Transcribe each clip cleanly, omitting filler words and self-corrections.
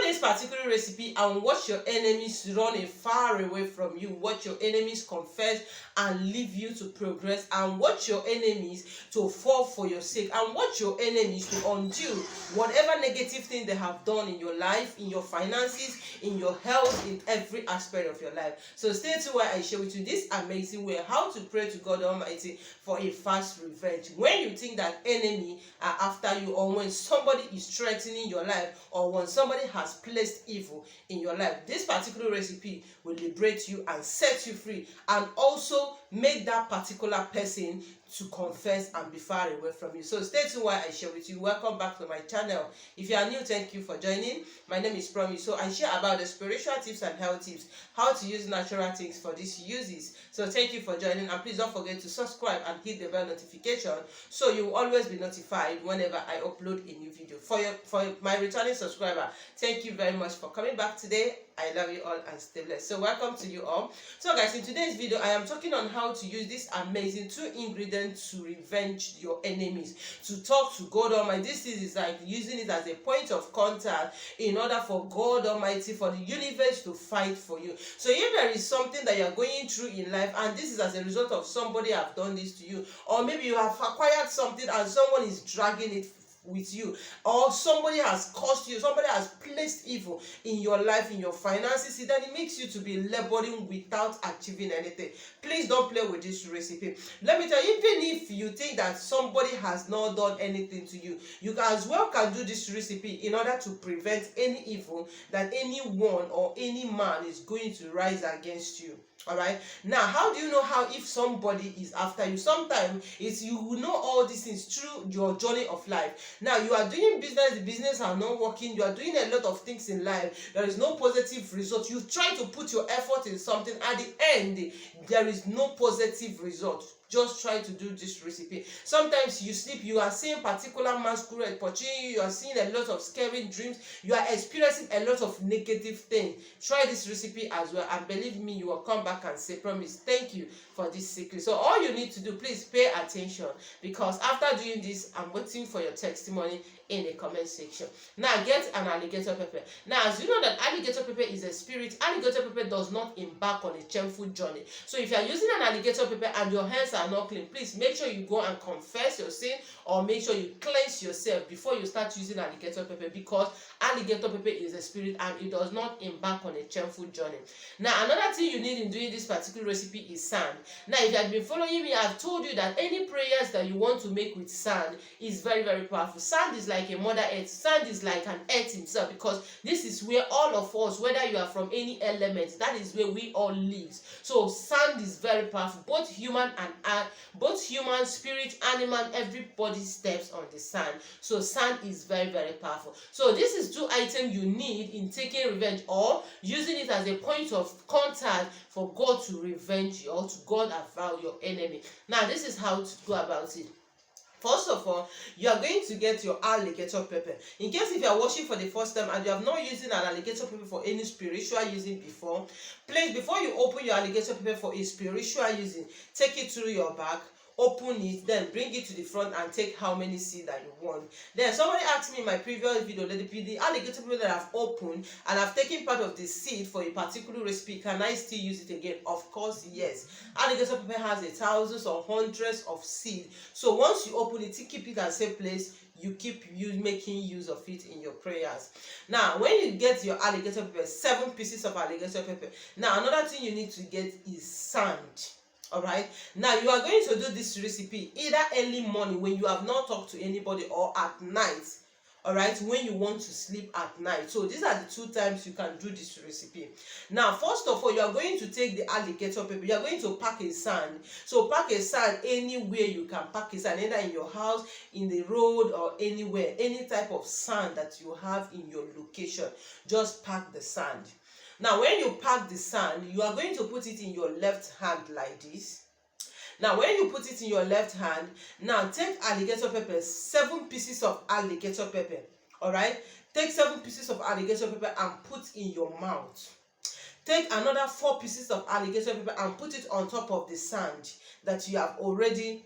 this particular recipe and watch your enemies run far away from you, watch your enemies confess and leave you to progress, and watch your enemies to fall for your sake, and watch your enemies to undo whatever negative thing they have done in your life, in your finances, in your health, in every aspect of your life. So stay tuned while I share with you this amazing way how to pray to God Almighty for a fast revenge. When you think that enemy are after you, or when somebody is threatening your life, or when somebody has placed evil in your life, this particular recipe will liberate you and set you free, and also make that particular person to confess and be far away from you. So stay tuned while I share with you. Welcome back to my channel. If you are new, thank you for joining. My name is Promise. So I share about the spiritual tips and health tips, how to use natural things for these uses. So thank you for joining, and please don't forget to subscribe and hit the bell notification so you will always be notified whenever I upload a new video. For my returning subscriber, thank you very much for coming back today. I love you all and stay blessed. So welcome to you all. So guys, in today's video I am talking on how to use this amazing 2 ingredients to revenge your enemies, to talk to God Almighty. This is like using it as a point of contact in order for God Almighty, for the universe to fight for you. So if there is something that you are going through in life, and this is as a result of somebody have done this to you, or maybe you have acquired something and someone is dragging it with you, or somebody has caused you, somebody has placed evil in your life, in your finances, then it makes you to be laboring without achieving anything. Please don't play with this recipe. Let me tell you, even if you think that somebody has not done anything to you, you as well can do this recipe in order to prevent any evil that anyone or any man is going to rise against you. All right, now how do you know how if somebody is after you? Sometimes it's you will know all these things through your journey of life. Now you are doing business, the business are not working, you are doing a lot of things in life, there is no positive result. You try to put your effort in something, at the end there is no positive result. Just try to do this recipe. Sometimes you sleep, you are seeing particular masquerade pursuing you, you are seeing a lot of scary dreams, you are experiencing a lot of negative things. Try this recipe as well, and believe me, you will come back and say, Promise, thank you for this secret. So all you need to do, please pay attention, because after doing this, I'm waiting for your testimony in the comment section. Now get an alligator pepper. Now as you know that alligator pepper is a spirit, alligator pepper does not embark on a shameful journey. So if you are using an alligator pepper and your hands are not clean, please make sure you go and confess your sin, or make sure you cleanse yourself before you start using alligator pepper, because alligator pepper is a spirit and it does not embark on a shameful journey. Now another thing you need in doing this particular recipe is sand. Now if you have been following me, I've told you that any prayers that you want to make with sand is very, very powerful. Sand is like a mother earth. Sand is like an earth himself, because this is where all of us, whether you are from any element, that is where we all live. So sand is very powerful. Both human, spirit, animal, everybody steps on the sand. So sand is very, very powerful. So this is 2 items you need in taking revenge, or using it as a point of contact for God to revenge you, or to God avow your enemy. Now this is how to go about it. First of all, you are going to get your alligator pepper. In case if you are watching for the first time and you have not used an alligator pepper for any spiritual using before, please, before you open your alligator pepper for a spiritual using, take it through your bag, open it, then bring it to the front and take how many seeds that you want. Then somebody asked me in my previous video, the alligator pepper that I've opened and I've taken part of the seed for a particular recipe, can I still use it again? Of course, yes. Alligator pepper has thousands or hundreds of seeds. So once you open it, keep it at a safe place. You keep making use of it in your prayers. Now, when you get your alligator pepper, 7 pieces of alligator pepper. Now, another thing you need to get is sand. All right, now you are going to do this recipe either early morning when you have not talked to anybody, or at night. All right, when you want to sleep at night. So these are the 2 times you can do this recipe. Now first of all, you are going to take the alligator pepper, you are going to pack a sand. So pack a sand anywhere you can pack a sand, either in your house, in the road, or anywhere, any type of sand that you have in your location. Just pack the sand. Now when you pack the sand, you are going to put it in your left hand like this. Now when you put it in your left hand, now take alligator pepper, 7 pieces of alligator pepper. All right, take 7 pieces of alligator pepper and put in your mouth. Take another 4 pieces of alligator pepper and put it on top of the sand that you have already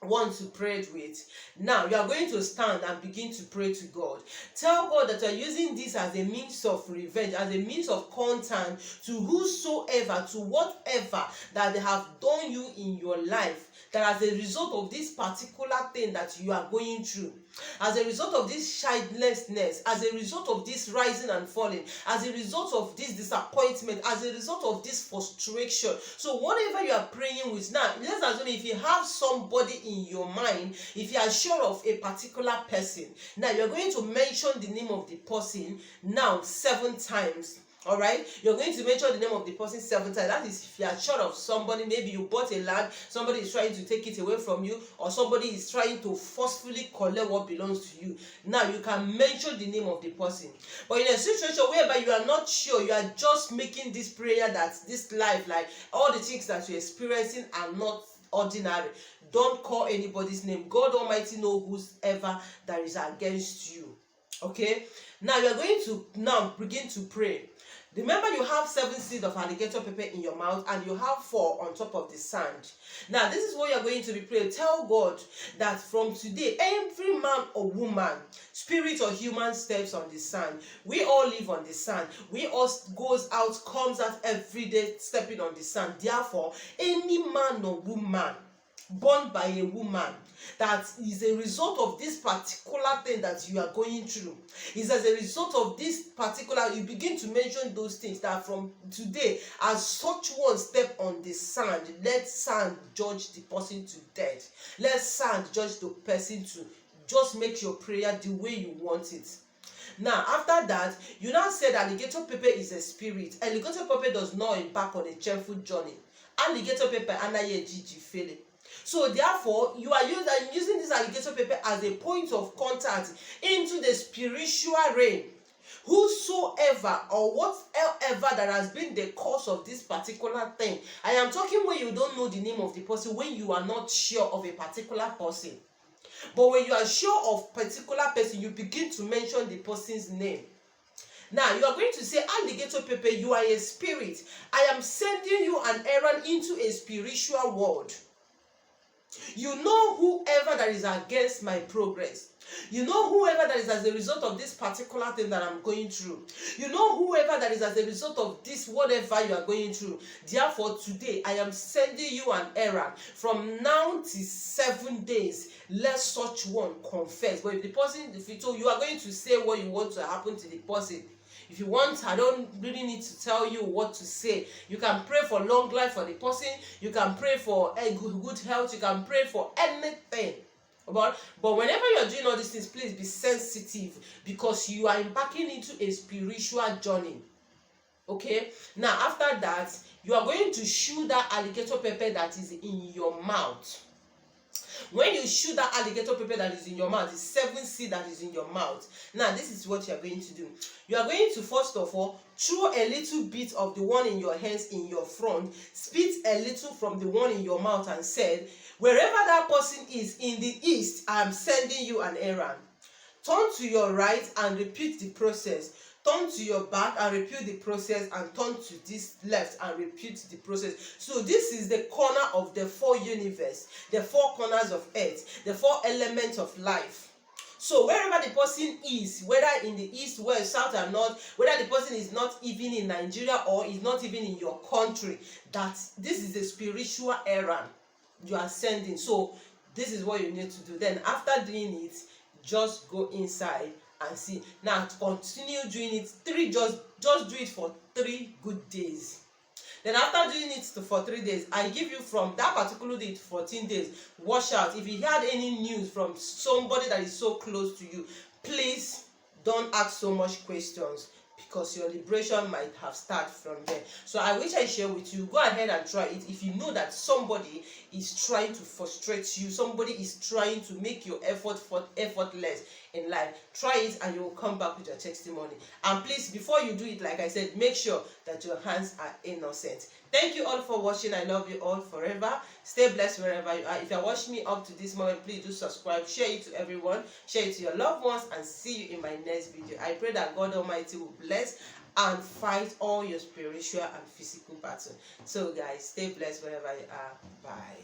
want to pray with. Now you are going to stand and begin to pray to God. Tell God that you are using this as a means of revenge, as a means of content to whosoever, to whatever that they have done you in your life, that as a result of this particular thing that you are going through, as a result of this childlessness, as a result of this rising and falling, as a result of this disappointment, as a result of this frustration. So whatever you are praying with now, let's assume if you have somebody in your mind, if you are sure of a particular person, now you're going to mention the name of the person now 7 times. All right, you're going to mention the name of the person 7 times. That is, if you are sure of somebody, maybe you bought a land, somebody is trying to take it away from you, or somebody is trying to forcefully collect what belongs to you. Now you can mention the name of the person. But in a situation whereby you are not sure, you are just making this prayer that this life, like all the things that you're experiencing, are not ordinary. Don't call anybody's name. God Almighty knows whoever that is against you. Okay, now you are going to now begin to pray. Remember, you have 7 seeds of alligator pepper in your mouth, and you have 4 on top of the sand. Now, this is what you're going to be praying. Tell God that from today, every man or woman, spirit or human, steps on the sand. We all live on the sand. We all comes out every day stepping on the sand. Therefore, any man or woman born by a woman that is a result of this particular thing that you are going through, is as a result of this particular, you begin to mention those things that from today, as such one step on the sand, let sand judge the person to death. Let sand judge the person to, just make your prayer the way you want it. Now, after that, you now say that alligator pepper is a spirit. Alligator pepper does not embark on a cheerful journey. Alligator pepper anaye jiji fele. So therefore, you are using this alligator pepper as a point of contact into the spiritual realm. Whosoever or whatever that has been the cause of this particular thing. I am talking when you don't know the name of the person, when you are not sure of a particular person. But when you are sure of a particular person, you begin to mention the person's name. Now, you are going to say, alligator pepper, you are a spirit. I am sending you an errand into a spiritual world. You know whoever that is against my progress. You know whoever that is as a result of this particular thing that I'm going through. You know whoever that is as a result of this whatever you are going through. Therefore, today I am sending you an errand. From now to 7 days, let such one confess. But if the person, you are going to say what you want to happen to the person. If you want, I don't really need to tell you what to say. You can pray for long life for the person. You can pray for a good health. You can pray for anything. But whenever you are doing all these things, please be sensitive, because you are embarking into a spiritual journey. Okay? Now, after that, you are going to chew that alligator pepper that is in your mouth. When you chew that alligator pepper that is in your mouth, the 7 seeds that is in your mouth. Now, this is what you are going to do. You are going to, first of all, throw a little bit of the one in your hands in your front, spit a little from the one in your mouth, and said, wherever that person is in the east, I am sending you an errand. Turn to your right and repeat the process. Turn to your back and repeat the process, and turn to this left and repeat the process. So this is the corner of the 4 universe, the 4 corners of earth, the 4 elements of life. So wherever the person is, whether in the east, west, south, and north, whether the person is not even in Nigeria or is not even in your country, that this is the spiritual errand you are sending. So this is what you need to do. Then after doing it, just go inside and see. Now continue doing it. Just do it for 3 good days. Then after doing it for 3 days, I give you from that particular day to 14 days. Watch out. If you had any news from somebody that is so close to you, please don't ask so much questions, because your liberation might have started from there. So I wish I share with you. Go ahead and try it. If you know that somebody is trying to frustrate you, somebody is trying to make your effortless in life, try it and you will come back with your testimony. And please, before you do it, like I said, make sure that your hands are innocent. Thank you all for watching. I love you all forever. Stay blessed wherever you are. If you are watching me up to this moment, please do subscribe, share it to everyone, share it to your loved ones, and see you in my next video. I pray that God Almighty will bless and fight all your spiritual and physical battles. So guys, stay blessed wherever you are. Bye.